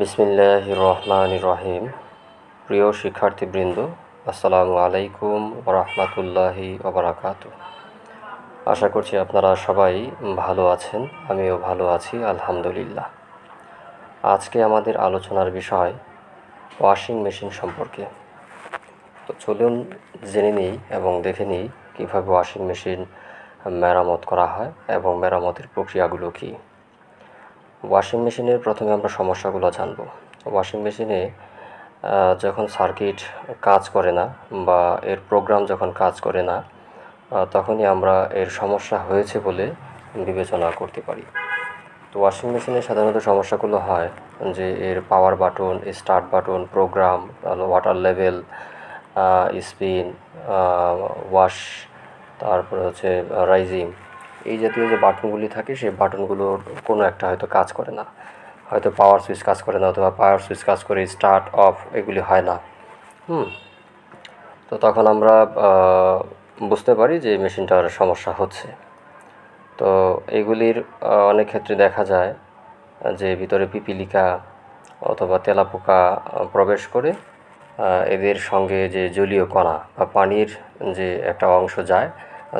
বিসমিল্লাহির রহমানির রহিম। প্রিয় শিক্ষার্থীবৃন্দ, আসসালামু আলাইকুম ওয়া রাহমাতুল্লাহি ওয়া বারাকাতুহু। আশা করছি আপনারা সবাই ভালো আছেন। আমিও ভালো আছি, আলহামদুলিল্লাহ। আজকে আমাদের আলোচনার বিষয় ওয়াশিং মেশিন সম্পর্কে। তো চলুন জেনে নিই এবং দেখে নিই কীভাবে ওয়াশিং মেশিন মেরামত করা হয় এবং মেরামতের প্রক্রিয়াগুলো কী। ওয়াশিং মেশিনের প্রথমে আমরা সমস্যাগুলো জানব। ওয়াশিং মেশিনে যখন সার্কিট কাজ করে না বা এর প্রোগ্রাম যখন কাজ করে না, তখনই আমরা এর সমস্যা হয়েছে বলে বিবেচনা করতে পারি। তো ওয়াশিং মেশিনের সাধারণত সমস্যাগুলো হয় যে এর power button, start button, programme, water level, spin, wash, তারপরে হচ্ছে রাইজিং, এই জাতীয় যে বাটনগুলি থাকে সেই বাটনগুলোর কোনো একটা হয়তো কাজ করে না, হয়তো পাওয়ার সুইচ কাজ করে না, অথবা পাওয়ার সুইচ কাজ করে স্টার্ট অফ এগুলি হয় না। তো তখন আমরা বুঝতে পারি যে মেশিনটার সমস্যা হচ্ছে। তো এগুলির অনেক ক্ষেত্রে দেখা যায় যে ভিতরে পিপিলিকা অথবা তেলাপোকা প্রবেশ করে এদের সঙ্গে যে জলীয় কণা বা পানির যে একটা অংশ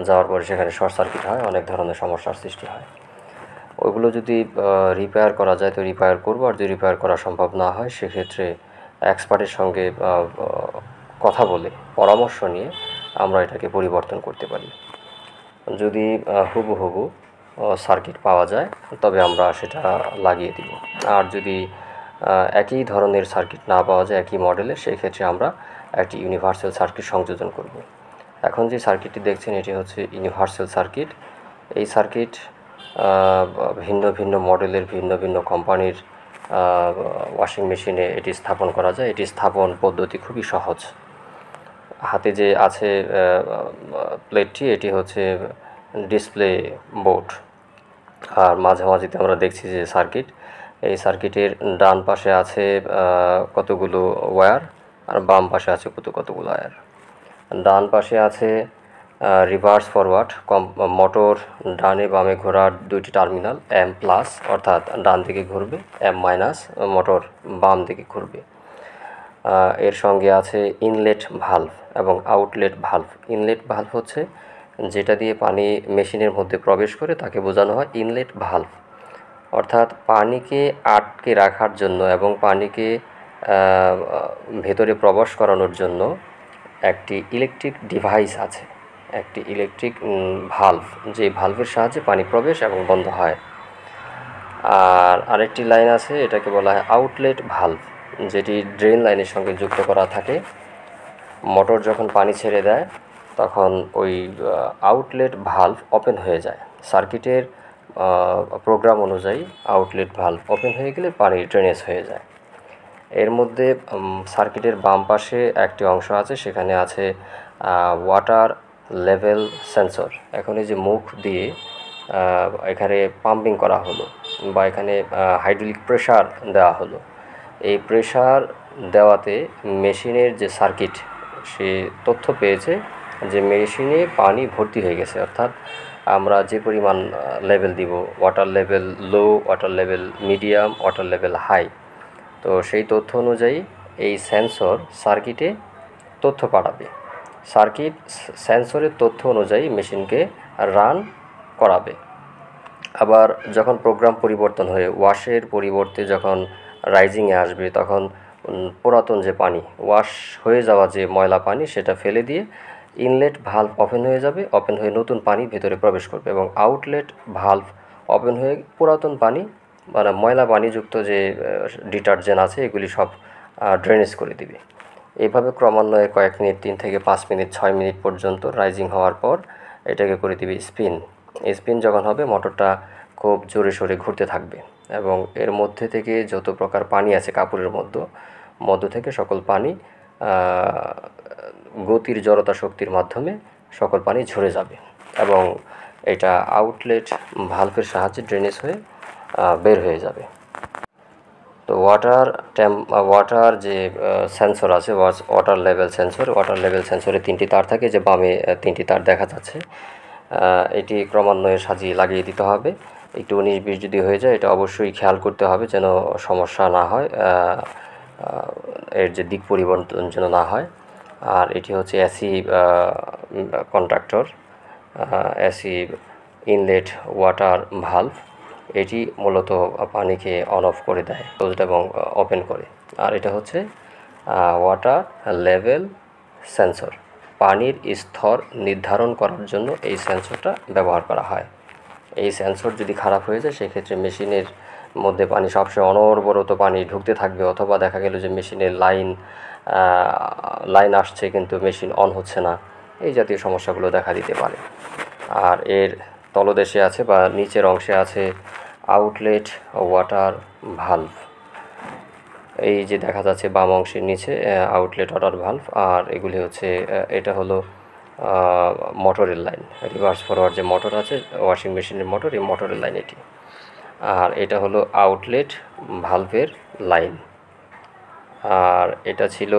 যাওয়ার পরে সেখানে শর্ট সার্কিট হয়, অনেক ধরনের সমস্যার সৃষ্টি হয়। ওইগুলো যদি রিপেয়ার করা যায় তো রিপেয়ার করবো, আর যদি রিপেয়ার করা সম্ভব না হয় সেক্ষেত্রে এক্সপার্টের সঙ্গে কথা বলে পরামর্শ নিয়ে আমরা এটাকে পরিবর্তন করতে পারি। যদি হুবহু সার্কিট পাওয়া যায় তবে আমরা সেটা লাগিয়ে দিব, আর যদি একই ধরনের সার্কিট না পাওয়া যায় একই মডেলের, সেই ক্ষেত্রে আমরা একটি ইউনিভার্সাল সার্কিট সংযোজন করব। এখন যে সার্কিটটি দেখছেন এটি হচ্ছে ইউনিভার্সাল সার্কিট। এই সার্কিট ভিন্ন ভিন্ন মডেলের ভিন্ন ভিন্ন কোম্পানির ওয়াশিং মেশিনে এটি স্থাপন করা যায়। এটি স্থাপন পদ্ধতি খুবই সহজ। হাতে যে আছে প্লেটটি, এটি হচ্ছে ডিসপ্লে বোর্ড, আর মাঝামাঝিতে আমরা দেখছি যে সার্কিট। এই সার্কিটের ডান পাশে আছে কতগুলো ওয়্যার, আর বাম পাশে আছে কতগুলো ওয়্যার। ডান পাশে আছে রিভার্স ফরওয়ার্ড মোটর, ডানে বামে ঘোরার দুইটি টার্মিনাল, এম প্লাস অর্থাৎ ডান দিকে ঘুরবে, এম মাইনাস মোটর বাম দিকে ঘুরবে। এর সঙ্গে আছে ইনলেট ভালভ এবং আউটলেট ভালভ। ইনলেট ভালভ হচ্ছে যেটা দিয়ে পানি মেশিনের মধ্যে প্রবেশ করে তাকে বোঝানো হয় ইনলেট ভালভ, অর্থাৎ পানিকে আটকে রাখার জন্য এবং পানিকে ভেতরে প্রবেশ করানোর জন্য একটি ইলেকট্রিক ডিভাইস আছে, একটি ইলেকট্রিক ভালভ, যে ভালভের সাহায্যে পানি প্রবেশ এবং বন্ধ হয়। আর আরেকটি লাইন আছে, এটাকে বলা হয় আউটলেট ভালভ, যেটি ড্রেন লাইনের সঙ্গে যুক্ত করা থাকে। মোটর যখন পানি ছেড়ে দেয় তখন ওই আউটলেট ভালভ ওপেন হয়ে যায়। সার্কিটের প্রোগ্রাম অনুযায়ী আউটলেট ভালভ ওপেন হয়ে গেলে পানি ড্রেনেজ হয়ে যায়। এর মধ্যে সার্কিটের বাম পাশে একটি অংশ আছে, সেখানে আছে ওয়াটার লেভেল সেন্সর। এখন এই যে মুখ দিয়ে এখানে পাম্পিং করা হলো বা এখানে হাইড্রোলিক প্রেশার দেওয়া হলো, এই প্রেশার দেওয়াতে মেশিনের যে সার্কিট সে তথ্য পেয়েছে যে মেশিনে পানি ভর্তি হয়ে গেছে, অর্থাৎ আমরা যে পরিমাণ লেভেল দিব, water level low, water level medium, water level high, তো সেই তথ্য অনুযায়ী এই সেন্সর সার্কিটে তথ্য পাঠাবে। সার্কিট সেন্সরের তথ্য অনুযায়ী মেশিনকে রান করাবে। আবার যখন প্রোগ্রাম পরিবর্তন হয়ে ওয়াশের পরিবর্তে যখন রাইজিংয়ে আসবে, তখন পুরাতন যে পানি, ওয়াশ হয়ে যাওয়া যে ময়লা পানি, সেটা ফেলে দিয়ে ইনলেট ভালভ ওপেন হয়ে যাবে, ওপেন হয়ে নতুন পানি ভেতরে প্রবেশ করবে, এবং আউটলেট ভালভ ওপেন হয়ে পুরাতন পানি মানে ময়লা পানিযুক্ত যে ডিটারজেন্ট আছে এগুলি সব ড্রেনেজ করে দিবে। এইভাবে ক্রমান্বয়ে কয়েক মিনিট, 3 থেকে 5 মিনিট, 6 মিনিট পর্যন্ত রাইজিং হওয়ার পর এটাকে করে দিবে স্পিন। স্পিন যখন হবে মোটরটা খুব জোরে সোরে ঘুরতে থাকবে এবং এর মধ্যে থেকে যত প্রকার পানি আছে কাপড়ের মধ্য থেকে সকল পানি গতির জড়তা শক্তির মাধ্যমে সকল পানি ঝরে যাবে এবং এটা আউটলেট ভালভের সাহায্যে ড্রেনেজ হয়ে বের হয়ে যাবে। তো ওয়াটার যে সেন্সর আছে, ওয়াটার লেভেল সেন্সরে 3টি তার থাকে, যে বামে 3টি তার দেখা যাচ্ছে। এটি ক্রমান্বয়ে সাজিয়ে লাগিয়ে দিতে হবে একটু 19-20 যদি হয়ে যায় এটা অবশ্যই খেয়াল করতে হবে যেন সমস্যা না হয়, এর যে দিক পরিবর্তন যেন না হয়। আর এটি হচ্ছে AC contractor, AC inlet water valve. এটি মূলত পানিকে অন অফ করে দেয়, ক্লোজড এবং ওপেন করে। আর এটা হচ্ছে ওয়াটার লেভেল সেন্সর, পানির স্তর নির্ধারণ করার জন্য এই সেন্সরটা ব্যবহার করা হয়। এই সেন্সর যদি খারাপ হয়ে যায় সেক্ষেত্রে মেশিনের মধ্যে পানি সবসময় অনবরত পানি ঢুকতে থাকবে, অথবা দেখা গেল যে মেশিনের লাইন আসছে কিন্তু মেশিন অন হচ্ছে না, এই জাতীয় সমস্যাগুলো দেখা দিতে পারে। আর এর তলদেশে আছে বা নিচের অংশে আছে আউটলেট ওয়াটার ভালভ। এই যে দেখা যাচ্ছে বাম অংশের নিচে আউটলেট ওয়াটার ভালভ। আর এগুলি হচ্ছে এটা হলো মোটরের লাইন, রিভার্স ফরওয়ার্ড যে মোটর আছে ওয়াশিং মেশিনের মোটর, এই মোটরের লাইন এটি। আর এটা হলো আউটলেট ভালভের লাইন। আর এটা ছিল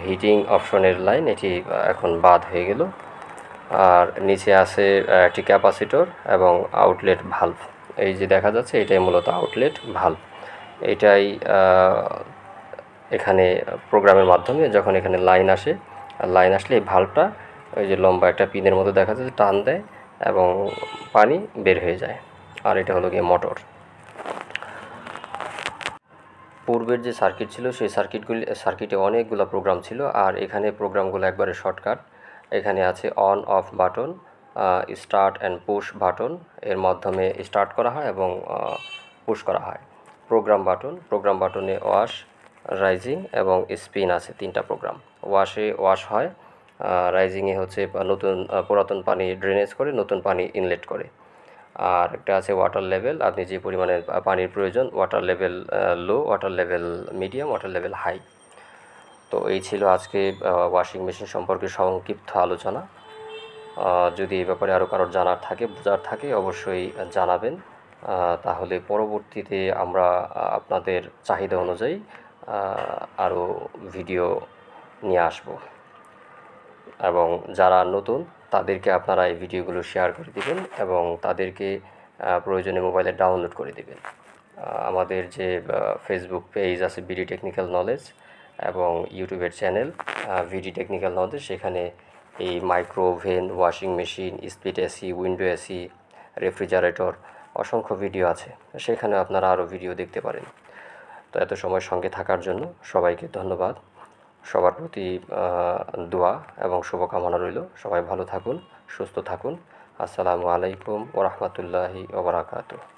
হিটিং অপশনের লাইন, এটি এখন বাদ হয়ে গেল। আর নিচে আছে একটি ক্যাপাসিটর এবং আউটলেট ভালভ। এই যে দেখা যাচ্ছে এটাই মূলত আউটলেট ভালভ। এটাই এখানে প্রোগ্রামের মাধ্যমে যখন এখানে লাইন আসলে এই ভালভটা ওই যে লম্বা একটা পিনের মতো দেখা যাচ্ছে টান দেয় এবং পানি বের হয়ে যায়। আর এটা হলো গিয়ে মোটর। পূর্বের যে সার্কিট ছিল সেই সার্কিটে অনেকগুলো প্রোগ্রাম ছিল, আর এখানে প্রোগ্রামগুলো একবারে শর্টকাট। এখানে আছে on of button, start and push button, এর মাধ্যমে স্টার্ট করা হয় এবং পুশ করা হয়। প্রোগ্রাম বাটনে ওয়াশ, রাইজিং এবং স্পিন আছে, 3টা প্রোগ্রাম। ওয়াশ হয়, রাইজিংয়ে হচ্ছে পুরাতন পানি ড্রেনেজ করে নতুন পানি ইনলেট করে। আর একটা আছে ওয়াটার লেভেল, আপনি যে পরিমাণে পানির প্রয়োজন, water level low, water level medium, water level high. তো এই ছিল আজকে ওয়াশিং মেশিন সম্পর্কে সংক্ষিপ্ত আলোচনা। যদি এই ব্যাপারে আরও কারোর বোঝার থাকে অবশ্যই জানাবেন, তাহলে পরবর্তীতে আমরা আপনাদের চাহিদা অনুযায়ী আরও ভিডিও নিয়ে আসব। এবং যারা নতুন তাদেরকে আপনারা এই ভিডিওগুলো শেয়ার করে দিবেন এবং তাদেরকে প্রয়োজনে মোবাইলে ডাউনলোড করে দিবেন। আমাদের যে ফেসবুক পেজ আছে বিডি টেকনিক্যাল নলেজ, এবং ইউটিউবের চ্যানেল ভিডি টেকনিক্যাল নলেজ, সেখানে এই micro oven, washing machine, split AC, window AC, refrigerator অসংখ্য ভিডিও আছে, সেখানে আপনারা আরও ভিডিও দেখতে পারেন। তো এত সময় সঙ্গে থাকার জন্য সবাইকে ধন্যবাদ। সবার প্রতি দোয়া এবং শুভকামনা রইল। সবাই ভালো থাকুন, সুস্থ থাকুন। আসসালামু আলাইকুম ওয়া রাহমাতুল্লাহি ওয়া বারাকাতুহু।